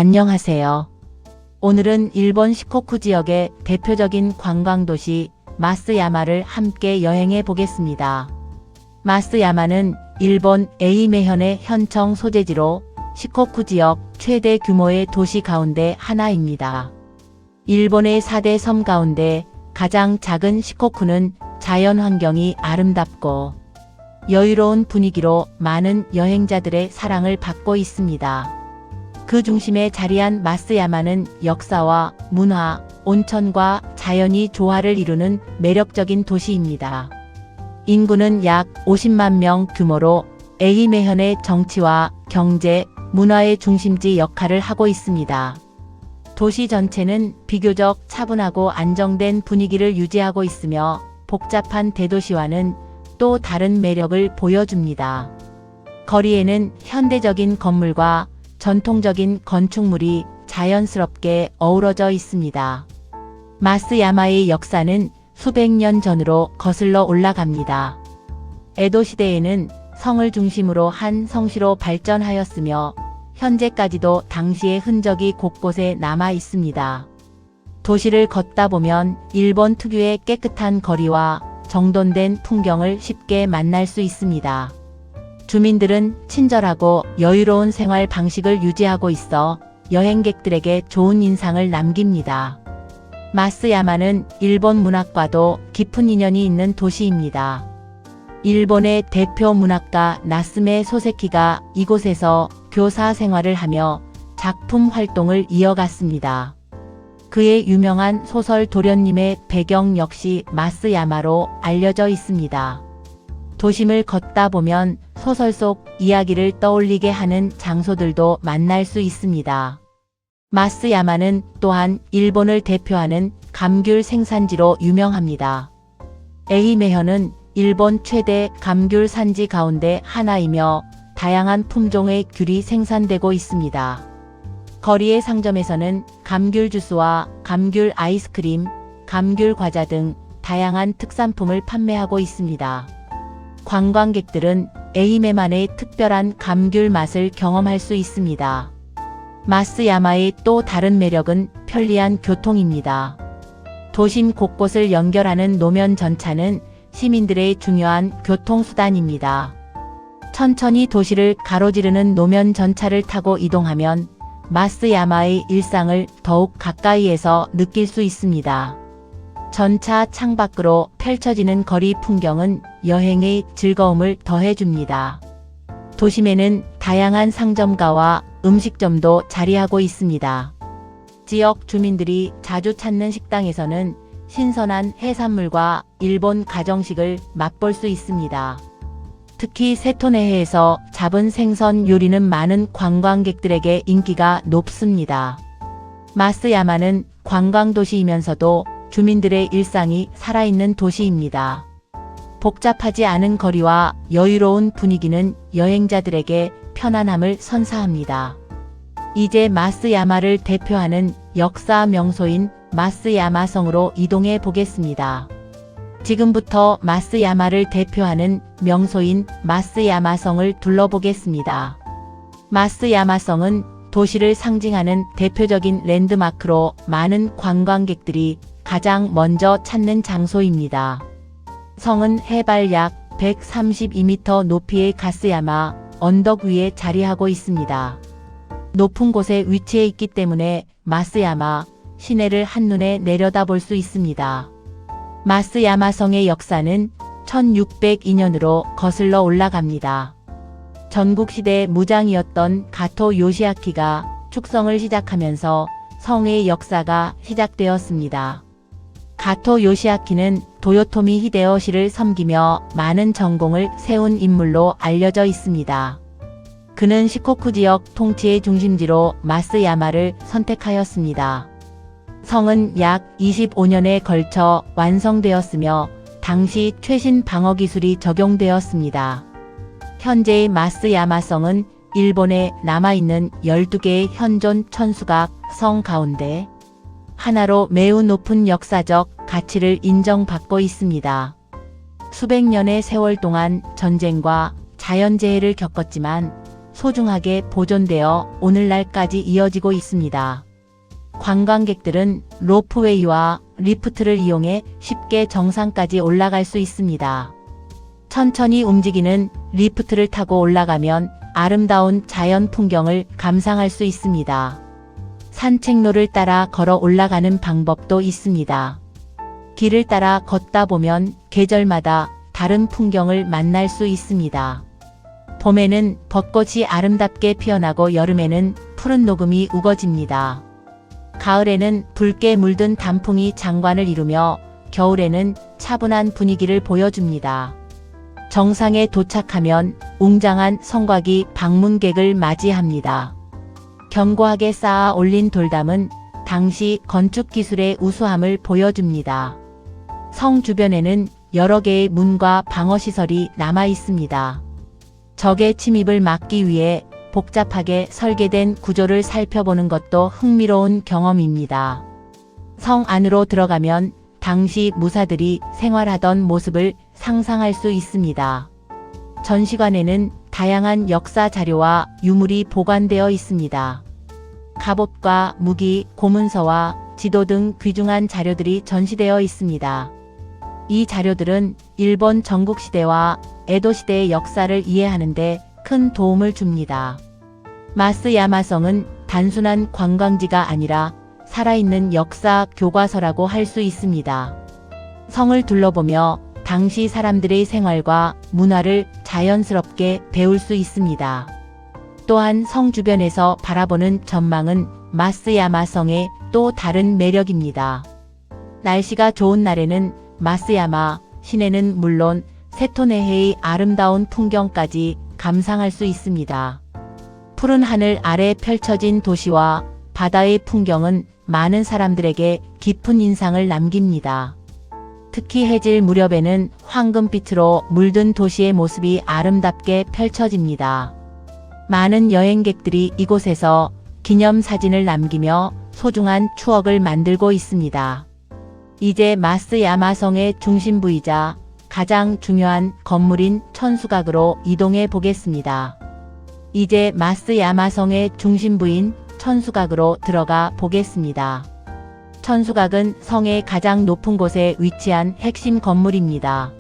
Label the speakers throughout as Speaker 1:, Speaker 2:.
Speaker 1: 안녕하세요. 오늘은 일본 시코쿠 지역의 대표적인 관광도시 마쓰야마를 함께 여행해 보겠습니다. 마쓰야마는 일본 에이메현의 현청 소재지로 시코쿠 지역 최대 규모의 도시 가운데 하나입니다. 일본의 4대 섬 가운데 가장 작은 시코쿠는 자연 환경이 아름답고 여유로운 분위기로 많은 여행자들의 사랑을 받고 있습니다. 그 중심에 자리한 마쓰야마는 역사와 문화, 온천과 자연이 조화를 이루는 매력적인 도시입니다. 인구는 약 50만 명 규모로 에이메현의 정치와 경제, 문화의 중심지 역할을 하고 있습니다. 도시 전체는 비교적 차분하고 안정된 분위기를 유지하고 있으며 복잡한 대도시와는 또 다른 매력을 보여줍니다. 거리에는 현대적인 건물과 전통적인 건축물이 자연스럽게 어우러져 있습니다. 마쓰야마의 역사는 수백 년 전으로 거슬러 올라갑니다. 에도 시대에는 성을 중심으로 한 성시로 발전하였으며 현재까지도 당시의 흔적이 곳곳에 남아 있습니다. 도시를 걷다 보면 일본 특유의 깨끗한 거리와 정돈된 풍경을 쉽게 만날 수 있습니다. 주민들은 친절하고 여유로운 생활 방식을 유지하고 있어 여행객들에게 좋은 인상을 남깁니다. 마쓰야마는 일본 문학과도 깊은 인연이 있는 도시입니다. 일본의 대표 문학가 나스메 소세키가 이곳에서 교사 생활을 하며 작품 활동을 이어갔습니다. 그의 유명한 소설 도련님의 배경 역시 마쓰야마로 알려져 있습니다. 도심을 걷다 보면 소설 속 이야기를 떠올리게 하는 장소들도 만날 수 있습니다. 마쓰야마는 또한 일본을 대표하는 감귤 생산지로 유명합니다. 에이메현은 일본 최대 감귤 산지 가운데 하나이며 다양한 품종의 귤이 생산되고 있습니다. 거리의 상점에서는 감귤 주스와 감귤 아이스크림, 감귤 과자 등 다양한 특산품을 판매하고 있습니다. 관광객들은 에이메만의 특별한 감귤 맛을 경험할 수 있습니다. 마쓰야마의 또 다른 매력은 편리한 교통입니다. 도심 곳곳을 연결하는 노면 전차는 시민들의 중요한 교통수단입니다. 천천히 도시를 가로지르는 노면 전차를 타고 이동하면 마쓰야마의 일상을 더욱 가까이에서 느낄 수 있습니다. 전차 창밖으로 펼쳐지는 거리 풍경은 여행의 즐거움을 더해줍니다. 도심에는 다양한 상점가와 음식점도 자리하고 있습니다. 지역 주민들이 자주 찾는 식당에서는 신선한 해산물과 일본 가정식을 맛볼 수 있습니다. 특히 세토네해에서 잡은 생선 요리는 많은 관광객들에게 인기가 높습니다. 마쓰야마는 관광도시이면서도 주민들의 일상이 살아있는 도시입니다. 복잡하지 않은 거리와 여유로운 분위기는 여행자들에게 편안함을 선사합니다. 이제 마쓰야마를 대표하는 역사 명소인 마쓰야마성으로 이동해 보겠습니다. 지금부터 마쓰야마를 대표하는 명소인 마쓰야마성을 둘러보겠습니다. 마쓰야마성은 도시를 상징하는 대표적인 랜드마크로 많은 관광객들이 가장 먼저 찾는 장소입니다. 성은 해발 약 132m 높이의 가쓰야마 언덕 위에 자리하고 있습니다. 높은 곳에 위치해 있기 때문에 마쓰야마 시내를 한눈에 내려다볼 수 있습니다. 마쓰야마성의 역사는 1602년으로 거슬러 올라갑니다. 전국시대 무장이었던 가토 요시아키가 축성을 시작하면서 성의 역사가 시작되었습니다. 가토 요시아키는 도요토미 히데요시를 섬기며 많은 전공을 세운 인물로 알려져 있습니다. 그는 시코쿠 지역 통치의 중심지로 마쓰야마를 선택하였습니다. 성은 약 25년에 걸쳐 완성되었으며 당시 최신 방어 기술이 적용되었습니다. 현재의 마쓰야마성은 일본에 남아있는 12개의 현존 천수각 성 가운데 하나로 매우 높은 역사적 가치를 인정받고 있습니다. 수백 년의 세월 동안 전쟁과 자연재해를 겪었지만 소중하게 보존되어 오늘날까지 이어지고 있습니다. 관광객들은 로프웨이와 리프트를 이용해 쉽게 정상까지 올라갈 수 있습니다. 천천히 움직이는 리프트를 타고 올라가면 아름다운 자연 풍경을 감상할 수 있습니다. 산책로를 따라 걸어 올라가는 방법도 있습니다. 길을 따라 걷다 보면 계절마다 다른 풍경을 만날 수 있습니다. 봄에는 벚꽃이 아름답게 피어나고 여름에는 푸른 녹음이 우거집니다. 가을에는 붉게 물든 단풍이 장관을 이루며 겨울에는 차분한 분위기를 보여줍니다. 정상에 도착하면 웅장한 성곽이 방문객을 맞이합니다. 견고하게 쌓아 올린 돌담은 당시 건축 기술의 우수함을 보여줍니다. 성 주변에는 여러 개의 문과 방어시설이 남아 있습니다. 적의 침입을 막기 위해 복잡하게 설계된 구조를 살펴보는 것도 흥미로운 경험입니다. 성 안으로 들어가면 당시 무사들이 생활하던 모습을 상상할 수 있습니다. 전시관에는 다양한 역사 자료와 유물이 보관되어 있습니다. 갑옷과 무기, 고문서와 지도 등 귀중한 자료들이 전시되어 있습니다. 이 자료들은 일본 전국시대와 에도시대의 역사를 이해하는 데 큰 도움을 줍니다. 마쓰야마성은 단순한 관광지가 아니라 살아있는 역사 교과서라고 할 수 있습니다. 성을 둘러보며 당시 사람들의 생활과 문화를 자연스럽게 배울 수 있습니다. 또한 성 주변에서 바라보는 전망은 마쓰야마성의 또 다른 매력입니다. 날씨가 좋은 날에는 마쓰야마 시내는 물론 세토네해의 아름다운 풍경까지 감상할 수 있습니다. 푸른 하늘 아래 펼쳐진 도시와 바다의 풍경은 많은 사람들에게 깊은 인상을 남깁니다. 특히 해질 무렵에는 황금빛으로 물든 도시의 모습이 아름답게 펼쳐집니다. 많은 여행객들이 이곳에서 기념사진을 남기며 소중한 추억을 만들고 있습니다. 이제 마쓰야마성의 중심부이자 가장 중요한 건물인 천수각으로 이동해 보겠습니다. 이제 마쓰야마성의 중심부인 천수각으로 들어가 보겠습니다. 천수각은 성의 가장 높은 곳에 위치한 핵심 건물입니다.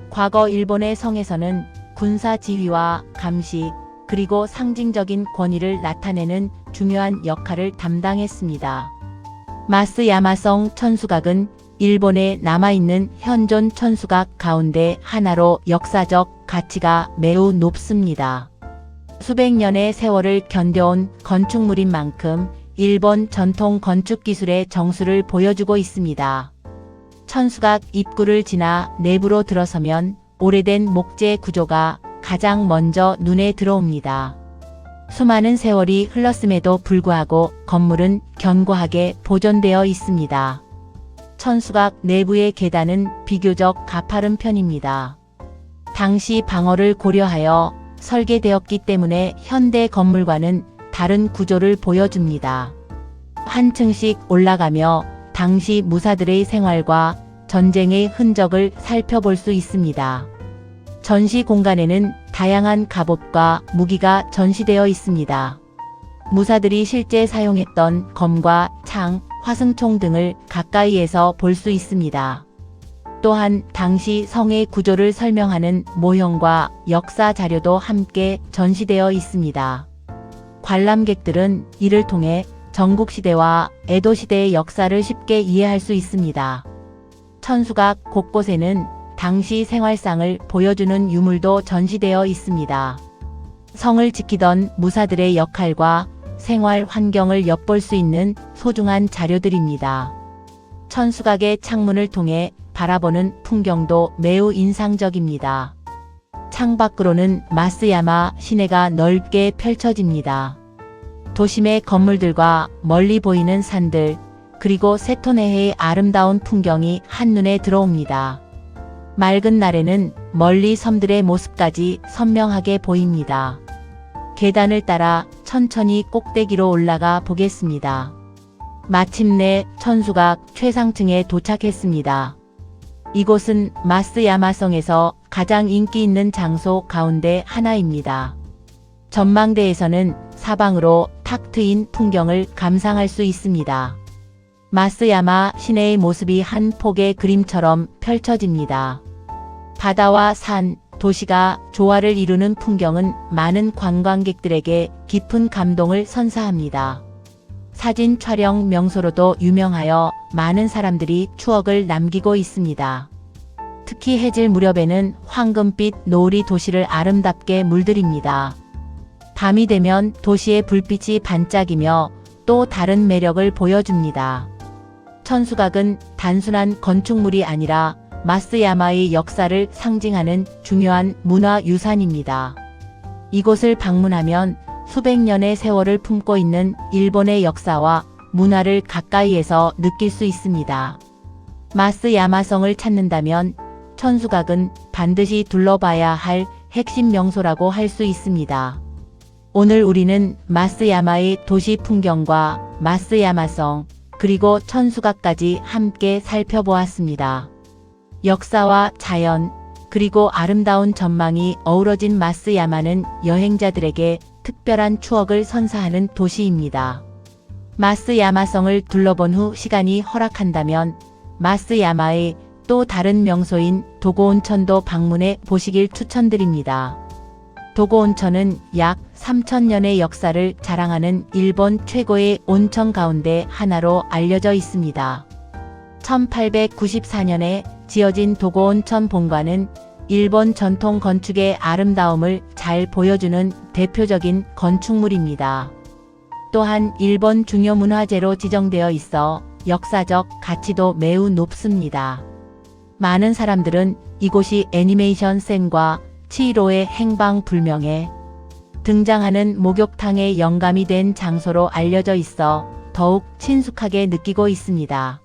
Speaker 1: 과거 일본의 성에서는 군사 지휘와 감시, 그리고 상징적인 권위를 나타내는 중요한 역할을 담당했습니다. 마쓰야마성 천수각은 일본에 남아있는 현존 천수각 가운데 하나로 역사적 가치가 매우 높습니다. 수백 년의 세월을 견뎌온 건축물인 만큼 일본 전통 건축 기술의 정수를 보여주고 있습니다. 천수각 입구를 지나 내부로 들어서면 오래된 목재 구조가 가장 먼저 눈에 들어옵니다. 수많은 세월이 흘렀음에도 불구하고 건물은 견고하게 보존되어 있습니다. 천수각 내부의 계단은 비교적 가파른 편입니다. 당시 방어를 고려하여 설계되었기 때문에 현대 건물과는 다른 구조를 보여줍니다. 한 층씩 올라가며 당시 무사들의 생활과 전쟁의 흔적을 살펴볼 수 있습니다. 전시 공간에는 다양한 갑옷과 무기가 전시되어 있습니다. 무사들이 실제 사용했던 검과 창, 화승총 등을 가까이에서 볼 수 있습니다. 또한 당시 성의 구조를 설명하는 모형과 역사 자료도 함께 전시되어 있습니다. 관람객들은 이를 통해 전국시대와 에도시대의 역사를 쉽게 이해할 수 있습니다. 천수각 곳곳에는 당시 생활상을 보여주는 유물도 전시되어 있습니다. 성을 지키던 무사들의 역할과 생활 환경을 엿볼 수 있는 소중한 자료들입니다. 천수각의 창문을 통해 바라보는 풍경도 매우 인상적입니다. 창밖으로는 마쓰야마 시내가 넓게 펼쳐집니다. 도심의 건물들과 멀리 보이는 산들, 그리고 세토네해의 아름다운 풍경이 한눈에 들어옵니다. 맑은 날에는 멀리 섬들의 모습까지 선명하게 보입니다. 계단을 따라 천천히 꼭대기로 올라가 보겠습니다. 마침내 천수각 최상층에 도착했습니다. 이곳은 마쓰야마성에서 가장 인기 있는 장소 가운데 하나입니다. 전망대에서는 사방으로 탁 트인 풍경을 감상할 수 있습니다. 마쓰야마 시내의 모습이 한 폭의 그림처럼 펼쳐집니다. 바다와 산, 도시가 조화를 이루는 풍경은 많은 관광객들에게 깊은 감동을 선사합니다. 사진 촬영 명소로도 유명하여 많은 사람들이 추억을 남기고 있습니다. 특히 해질 무렵에는 황금빛 노을이 도시를 아름답게 물들입니다. 밤이 되면 도시의 불빛이 반짝이며 또 다른 매력을 보여줍니다. 천수각은 단순한 건축물이 아니라 마쓰야마의 역사를 상징하는 중요한 문화유산입니다. 이곳을 방문하면 수백 년의 세월을 품고 있는 일본의 역사와 문화를 가까이에서 느낄 수 있습니다. 마쓰야마성을 찾는다면 천수각은 반드시 둘러봐야 할 핵심 명소라고 할 수 있습니다. 오늘 우리는 마쓰야마의 도시 풍경과 마쓰야마성, 그리고 천수각까지 함께 살펴보았습니다. 역사와 자연, 그리고 아름다운 전망이 어우러진 마쓰야마는 여행자들에게 특별한 추억을 선사하는 도시입니다. 마쓰야마성을 둘러본 후 시간이 허락한다면 마쓰야마의 또 다른 명소인 도고온천도 방문해 보시길 추천드립니다. 도고온천은 약 3000년의 역사를 자랑하는 일본 최고의 온천 가운데 하나로 알려져 있습니다. 1894년에 지어진 도고온천 본관은 일본 전통 건축의 아름다움을 잘 보여주는 대표적인 건축물입니다. 또한 일본 중요문화재로 지정되어 있어 역사적 가치도 매우 높습니다. 많은 사람들은 이곳이 애니메이션 센과 치히로의 행방불명에 등장하는 목욕탕의 영감이 된 장소로 알려져 있어 더욱 친숙하게 느끼고 있습니다.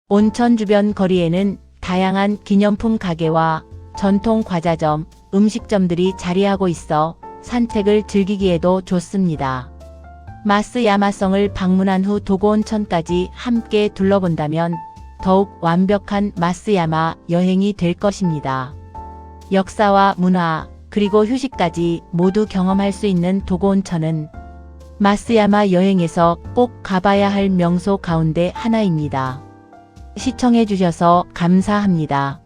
Speaker 1: 온천 주변 거리에는 다양한 기념품 가게와 전통 과자점, 음식점들이 자리하고 있어 산책을 즐기기에도 좋습니다. 마쓰야마성을 방문한 후 도고온천까지 함께 둘러본다면 더욱 완벽한 마쓰야마 여행이 될 것입니다. 역사와 문화, 그리고 휴식까지 모두 경험할 수 있는 도고온천은 마쓰야마 여행에서 꼭 가봐야 할 명소 가운데 하나입니다. 시청해주셔서 감사합니다.